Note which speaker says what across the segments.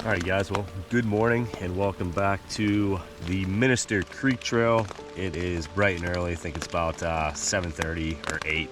Speaker 1: All right, guys, well, good morning and welcome back to the Minister Creek Trail. It is bright and early. I think it's about 7:30 or 8.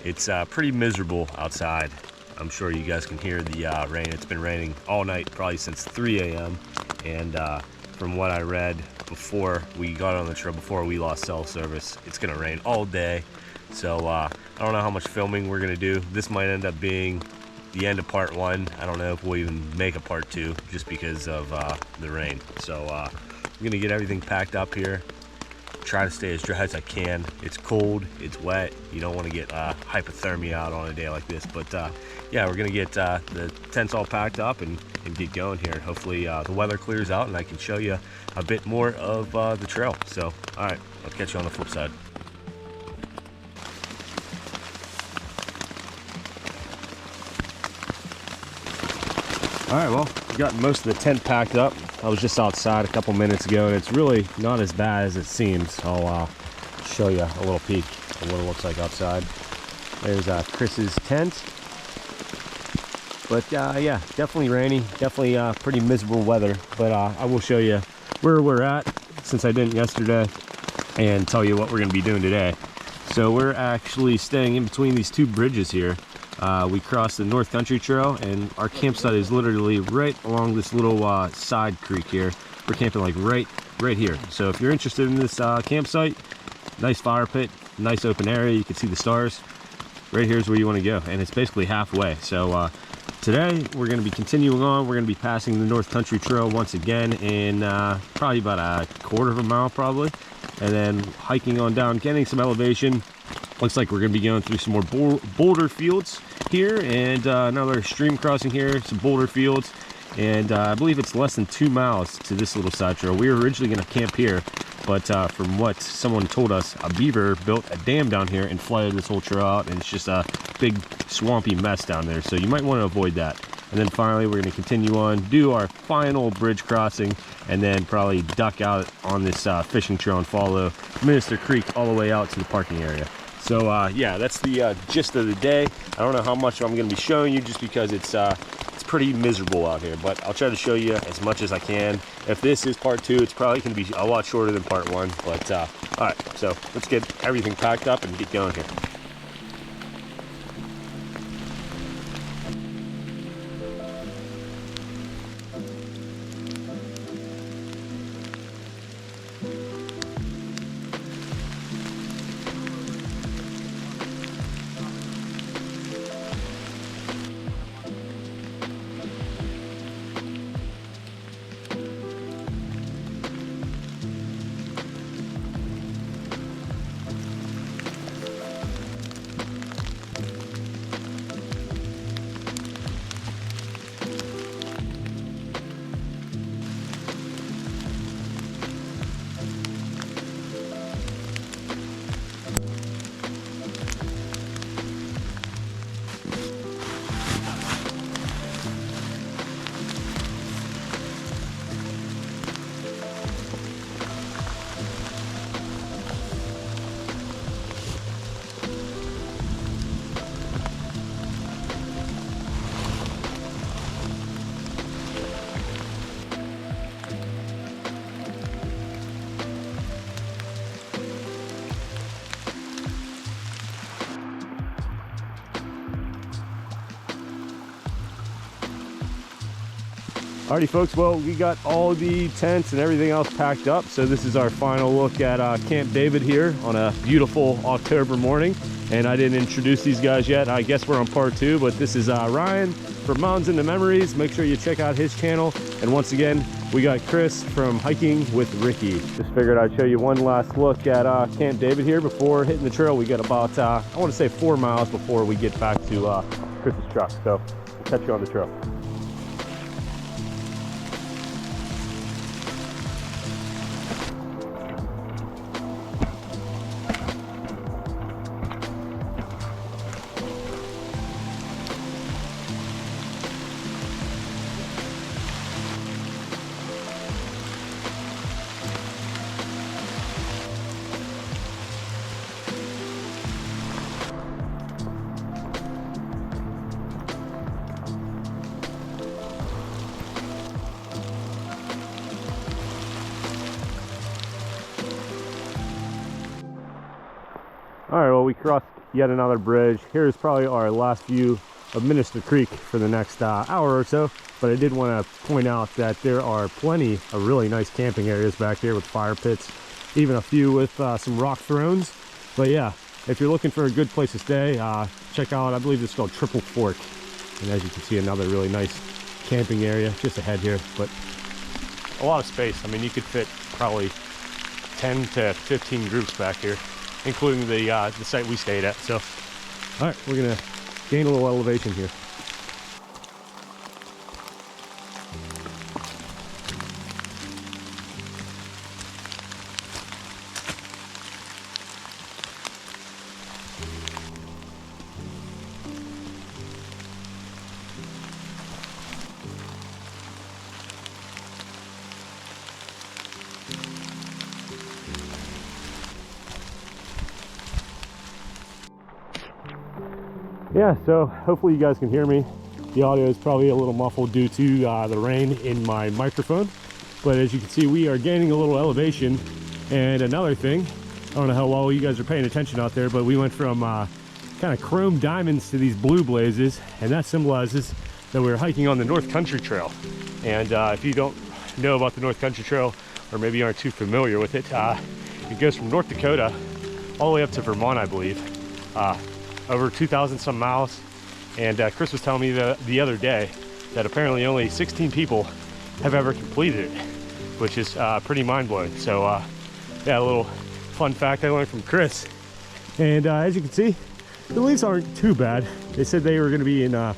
Speaker 1: It's pretty miserable outside. I'm sure you guys can hear the rain. It's been raining all night, probably since 3 a.m. And from what I read before we got on the trail, before we lost cell service, it's going to rain all day. So I don't know how much filming we're going to do. This might end up being the end of part 1. I don't know if we'll even make a part 2 just because of the rain. So I'm gonna get everything packed up here, try to stay as dry as I can. It's cold, it's wet, you don't want to get hypothermia out on a day like this, but yeah, we're gonna get the tents all packed up and get going here. Hopefully the weather clears out and I can show you a bit more of the trail. So all right, I'll catch you on the flip side. All right, well, we got most of the tent packed up. I was just outside a couple minutes ago, and it's really not as bad as it seems. I'll show you a little peek of what it looks like outside. There's Chris's tent. But yeah, definitely rainy, definitely pretty miserable weather. But I will show you where we're at, since I didn't yesterday, and tell you what we're gonna be doing today. So we're actually staying in between these two bridges here. We crossed the North Country Trail, and our campsite is literally right along this little side creek here. We're camping like right here. So if you're interested in this campsite, nice fire pit, nice open area, you can see the stars. Right here's where you want to go, and it's basically halfway. So today we're going to be continuing on. We're going to be passing the North Country Trail once again in probably about a quarter of a mile probably, and then hiking on down, getting some elevation. Looks like we're going to be going through some more boulder fields here, and another stream crossing here, some boulder fields, and I believe it's less than 2 miles to this little side trail. We were originally going to camp here, but from what someone told us, a beaver built a dam down here and flooded this whole trail out, and it's just a big swampy mess down there, so you might want to avoid that. And then finally we're going to continue on, do our final bridge crossing, and then probably duck out on this fishing trail and follow Minister Creek all the way out to the parking area. So yeah, that's the gist of the day. I don't know how much I'm going to be showing you just because it's pretty miserable out here, but I'll try to show you as much as I can. If this is part 2, it's probably going to be a lot shorter than part 1, but all right, so let's get everything packed up and get going here. Alrighty folks, well, we got all the tents and everything else packed up, so this is our final look at Camp David here on a beautiful October morning. And I didn't introduce these guys yet. I guess we're on part 2, but this is Ryan from Mountains into Memories. Make sure you check out his channel. And once again, we got Chris from Hiking with Ricky. Just figured I'd show you one last look at Camp David here before hitting the trail. We got about, I want to say 4 miles before we get back to Chris's truck. So we'll catch you on the trail. All right, well, we crossed yet another bridge. Here's probably our last view of Minister Creek for the next hour or so. But I did want to point out that there are plenty of really nice camping areas back here with fire pits, even a few with some rock thrones. But yeah, if you're looking for a good place to stay, check out, I believe it's called Triple Fork. And as you can see, another really nice camping area just ahead here. But a lot of space. I mean, you could fit probably 10 to 15 groups back here, including the site we stayed at. So, all right, we're gonna gain a little elevation here. Yeah, so hopefully you guys can hear me. The audio is probably a little muffled due to the rain in my microphone. But as you can see, we are gaining a little elevation. And another thing, I don't know how well you guys are paying attention out there, but we went from kind of chrome diamonds to these blue blazes. And that symbolizes that we're hiking on the North Country Trail. And if you don't know about the North Country Trail, or maybe aren't too familiar with it, it goes from North Dakota all the way up to Vermont, I believe. Over 2,000 some miles. And Chris was telling me the other day that apparently only 16 people have ever completed it, which is pretty mind-blowing. So yeah, a little fun fact I learned from Chris. And as you can see, the leaves aren't too bad. They said they were going to be in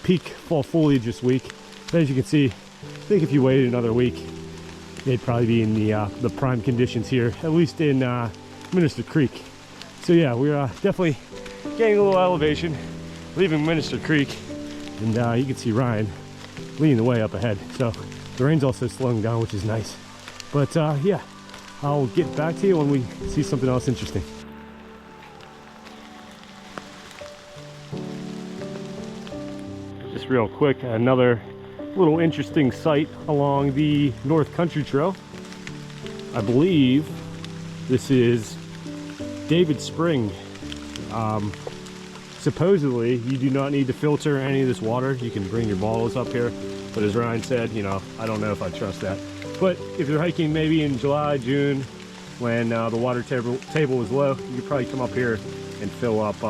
Speaker 1: peak fall foliage this week. But as you can see, I think if you waited another week, they'd probably be in the prime conditions here, at least in Minister Creek. So yeah, we're definitely getting a little elevation, leaving Minister Creek, and you can see Ryan leading the way up ahead. So the rain's also slowing down, which is nice. But yeah, I'll get back to you when we see something else interesting. Just real quick, another little interesting site along the North Country Trail. I believe this is David Spring. Supposedly you do not need to filter any of this water. You can bring your bottles up here, but as Ryan said, you know, I don't know if I trust that. But if you're hiking maybe in July, June, when the water table is low, you could probably come up here and fill up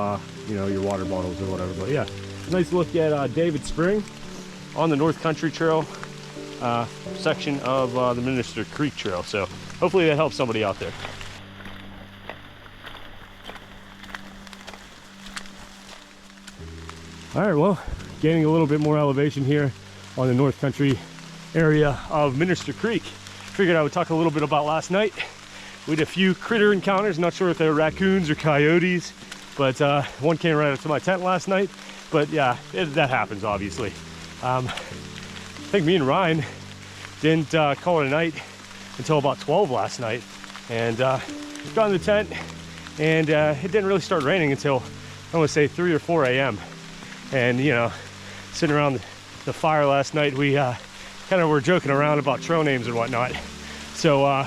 Speaker 1: you know, your water bottles or whatever. But yeah, nice look at David Spring on the North Country Trail section of the Minister Creek Trail. So hopefully that helps somebody out there. All right, well, gaining a little bit more elevation here on the North Country area of Minister Creek. Figured I would talk a little bit about last night. We had a few critter encounters, not sure if they were raccoons or coyotes, but one came right up to my tent last night. But yeah, that happens, obviously. I think me and Ryan didn't call it a night until about 12 last night. And got in the tent, and it didn't really start raining until, I want to say, 3 or 4 a.m. And, you know, sitting around the fire last night, we kind of were joking around about trail names and whatnot. So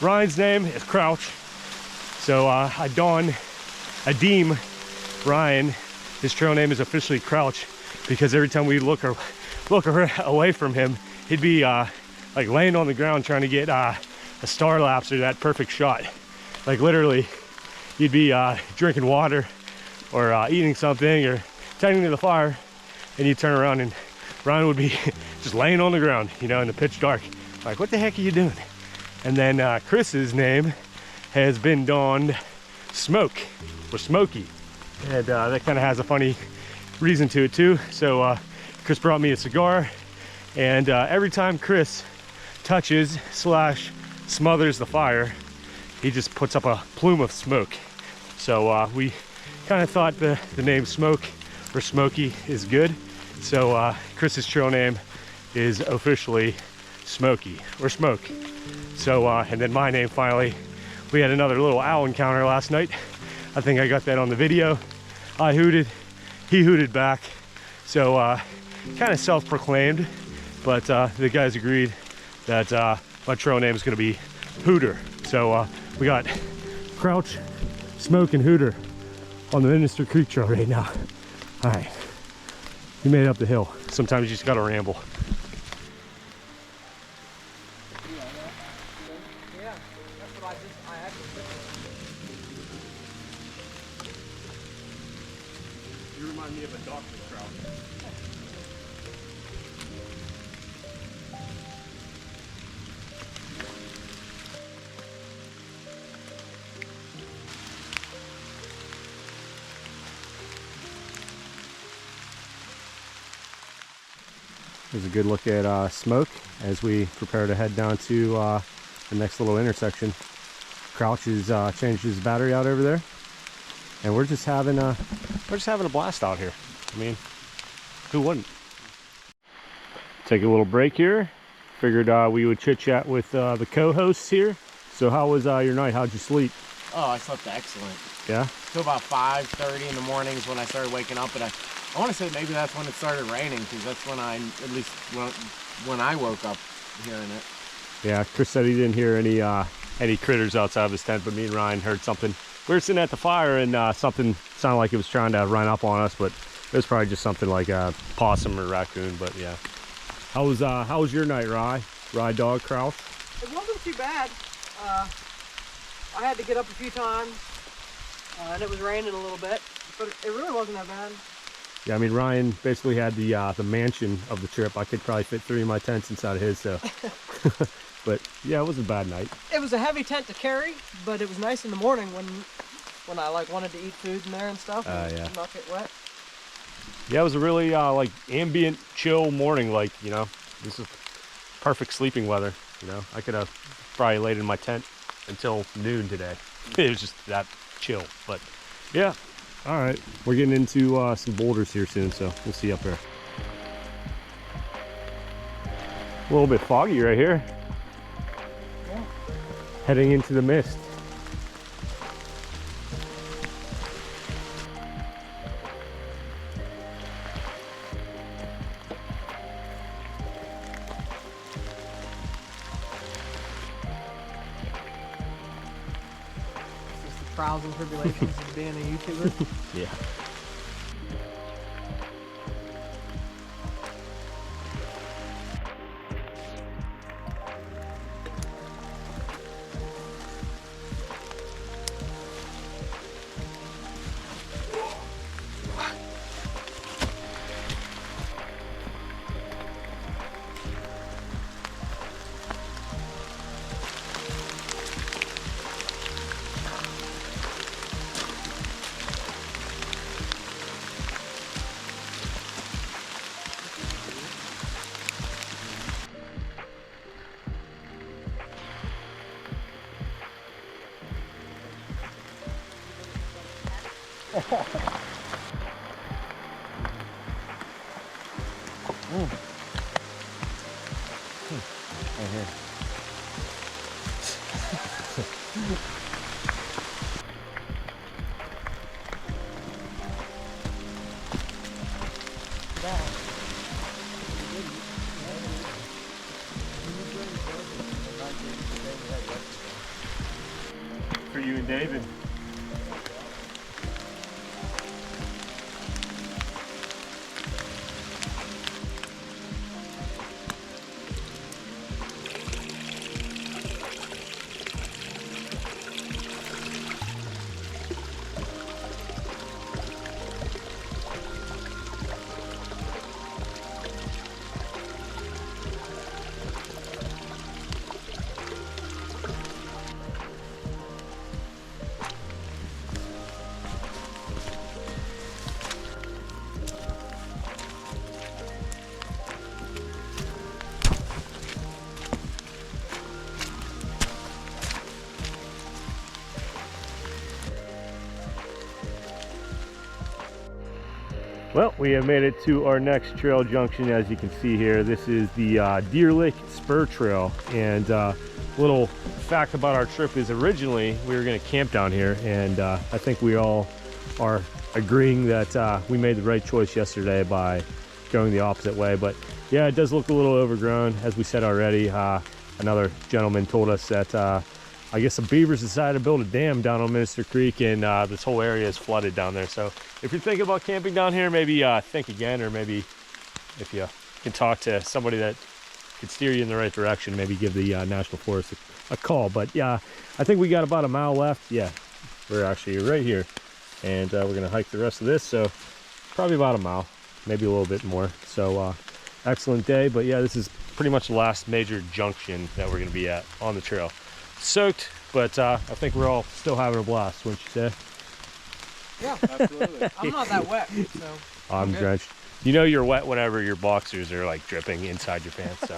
Speaker 1: Ryan's name is Crouch. So I deem Ryan, his trail name is officially Crouch, because every time we look away from him, he'd be like laying on the ground trying to get a star lapse or that perfect shot. Like literally, he'd be drinking water or eating something or tending to the fire, and you turn around and Ryan would be just laying on the ground, you know, in the pitch dark. Like, what the heck are you doing? And then Chris's name has been donned Smoke, or Smokey. And that kind of has a funny reason to it too. So Chris brought me a cigar, and every time Chris touches / smothers the fire, he just puts up a plume of smoke. So we kind of thought the name Smoke or Smokey is good. So Chris's trail name is officially Smokey or Smoke. So and then my name, finally, we had another little owl encounter last night. I think I got that on the video. I hooted, he hooted back. So kind of self-proclaimed, but the guys agreed that my trail name is going to be Hooter. So we got Crouch Smoke and Hooter on the Minister Creek Trail right now. All right, we made it up the hill. Sometimes you just gotta ramble. You remind me of a doctor trout. Here's a good look at Smoke as we prepare to head down to the next little intersection. Crouch has changed his battery out over there, and we're just having a blast out here. I mean, who wouldn't? Take a little break here. Figured we would chit chat with the co-hosts here. So how was your night? How'd you sleep?
Speaker 2: Oh, I slept excellent.
Speaker 1: Yeah?
Speaker 2: Till about 5:30 in the mornings when I started waking up, but I want to say maybe that's when it started raining, because that's when at least when I woke up hearing it.
Speaker 1: Yeah, Chris said he didn't hear any critters outside of his tent, but me and Ryan heard something. We were sitting at the fire and something sounded like it was trying to run up on us, but it was probably just something like a possum or raccoon. But yeah, how was your night, Rye dog Kraus?
Speaker 3: It wasn't too bad. I had to get up a few times, and it was raining a little bit, but it really wasn't that bad.
Speaker 1: Yeah, I mean, Ryan basically had the mansion of the trip. I could probably fit 3 of my tents inside of his, so. But yeah, it was a bad night.
Speaker 3: It was a heavy tent to carry, but it was nice in the morning when I like wanted to eat food in there and stuff, and
Speaker 1: yeah.
Speaker 3: not get wet.
Speaker 1: Yeah, it was a really like ambient, chill morning. Like, you know, this is perfect sleeping weather. You know, I could have probably laid in my tent until noon today. It was just that chill. But yeah, all right, we're getting into some boulders here soon, so we'll see you up there. A little bit foggy right here.
Speaker 3: Yeah.
Speaker 1: Heading into the mist.
Speaker 3: Trials and tribulations of being a YouTuber.
Speaker 1: Yeah. Right here. For you and David. Well, we have made it to our next trail junction. As you can see here, this is the Deer Lick Spur Trail. And little fact about our trip is originally we were going to camp down here, and I think we all are agreeing that we made the right choice yesterday by going the opposite way. But yeah, it does look a little overgrown, as we said already. Another gentleman told us that I guess some beavers decided to build a dam down on Minister Creek, and this whole area is flooded down there. So if you're thinking about camping down here, maybe think again, or maybe if you can talk to somebody that could steer you in the right direction, maybe give the National Forest a call. But yeah, I think we got about a mile left. Yeah, we're actually right here, and we're gonna hike the rest of this, so probably about a mile, maybe a little bit more. So excellent day. But yeah, this is pretty much the last major junction that we're gonna be at on the trail. Soaked, but I think we're all still having a blast, wouldn't you say?
Speaker 3: Yeah, absolutely. I'm not that wet, so
Speaker 1: I'm drenched. You know you're wet whenever your boxers are like dripping inside your pants. So.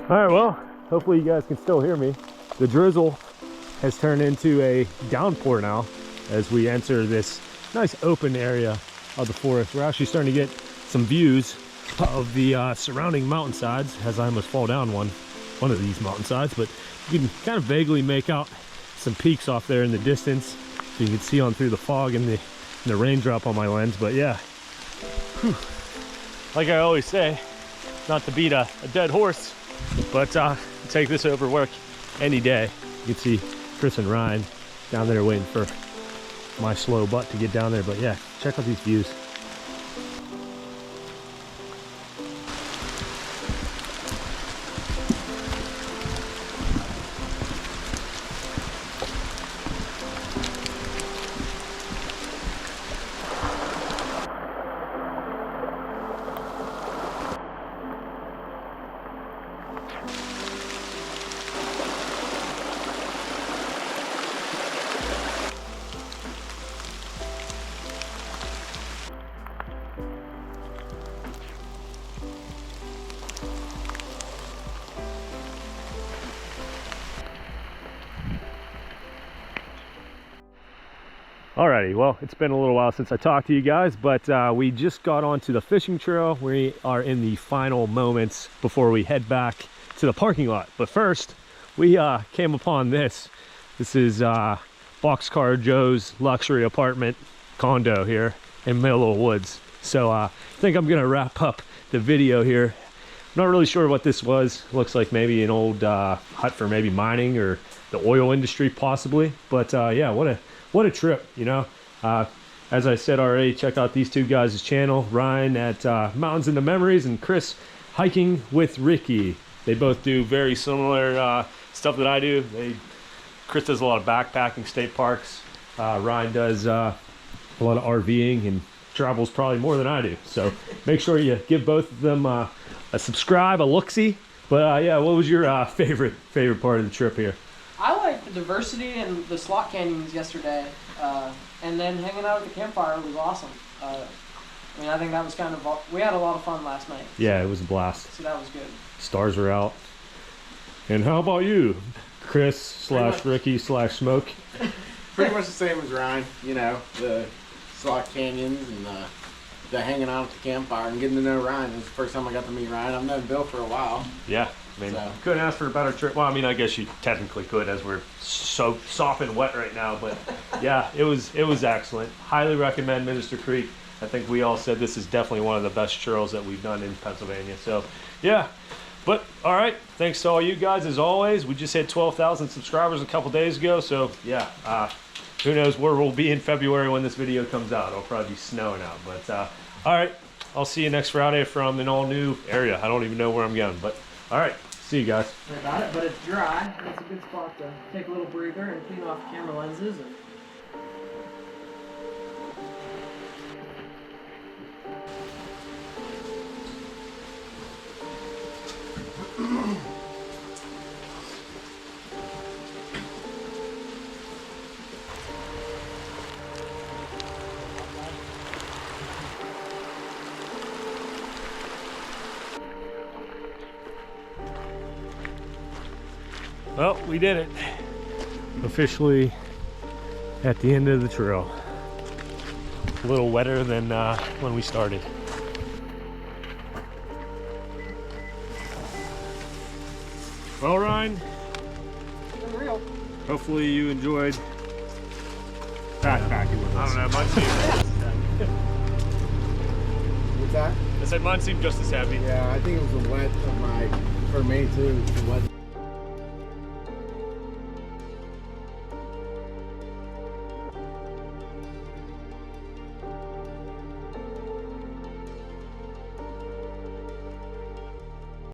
Speaker 1: All right, well, hopefully you guys can still hear me. The drizzle has turned into a downpour now as we enter this nice open area of the forest. We're actually starting to get some views of the surrounding mountainsides as I almost fall down one of these mountainsides, but you can kind of vaguely make out some peaks off there in the distance, so you can see on through the fog and the raindrop on my lens. But yeah, whew. Like I always say, not to beat a dead horse, but take this over work any day. You can see Chris and Ryan down there waiting for my slow butt to get down there. But yeah, check out these views. Alrighty, well, it's been a little while since I talked to you guys, but we just got onto the fishing trail. We are in the final moments before we head back to the parking lot. But first, we came upon this. This is Boxcar Joe's luxury apartment condo here in Middle Woods. So I think I'm gonna wrap up the video here. I'm not really sure what this was. Looks like maybe an old hut for maybe mining or the oil industry possibly. But yeah, what a trip, you know. As I said already, check out these two guys' channel, Ryan at Mountains into Memories and Chris Hiking with Ricky. They both do very similar stuff that I do. Chris does a lot of backpacking, state parks. Ryan does a lot of RVing and travels probably more than I do. So make sure you give both of them a subscribe, a look-see. But yeah, what was your favorite part of the trip here?
Speaker 3: I liked the diversity and the slot canyons yesterday, and then hanging out at the campfire was awesome. I mean, I think that was kind of, we had a lot of fun last night.
Speaker 1: Yeah, it was a blast.
Speaker 3: So that was good.
Speaker 1: Stars were out. And how about you, Chris / Ricky / Smoke?
Speaker 2: Pretty much the same as Ryan, you know, the slot canyons and the hanging out at the campfire and getting to know Ryan. It was the first time I got to meet Ryan. I've known Bill for a while.
Speaker 1: Yeah. I mean, couldn't ask for a better trip. Well, I mean, I guess you technically could, as we're so soft and wet right now. But yeah, it was excellent. Highly recommend Minister Creek. I think we all said this is definitely one of the best trails that we've done in Pennsylvania. So yeah, but all right, thanks to all you guys as always. We just hit 12,000 subscribers a couple days ago. So yeah, who knows where we'll be in February when this video comes out. It'll probably be snowing out. But all right, I'll see you next Friday from an all new area. I don't even know where I'm going, but. All right, see you guys.
Speaker 3: Sorry about it, but it's dry. It's a good spot to take a little breather and clean off camera lenses.
Speaker 1: Well, we did it. Officially at the end of the trail. A little wetter than when we started. Well, Ryan,
Speaker 3: Keep it real.
Speaker 1: hopefully you enjoyed backpacking with us.
Speaker 4: I don't know, mine seemed
Speaker 2: What's that?
Speaker 4: I said mine seemed just as heavy.
Speaker 2: Yeah, I think it was the wet of for me too. The wet.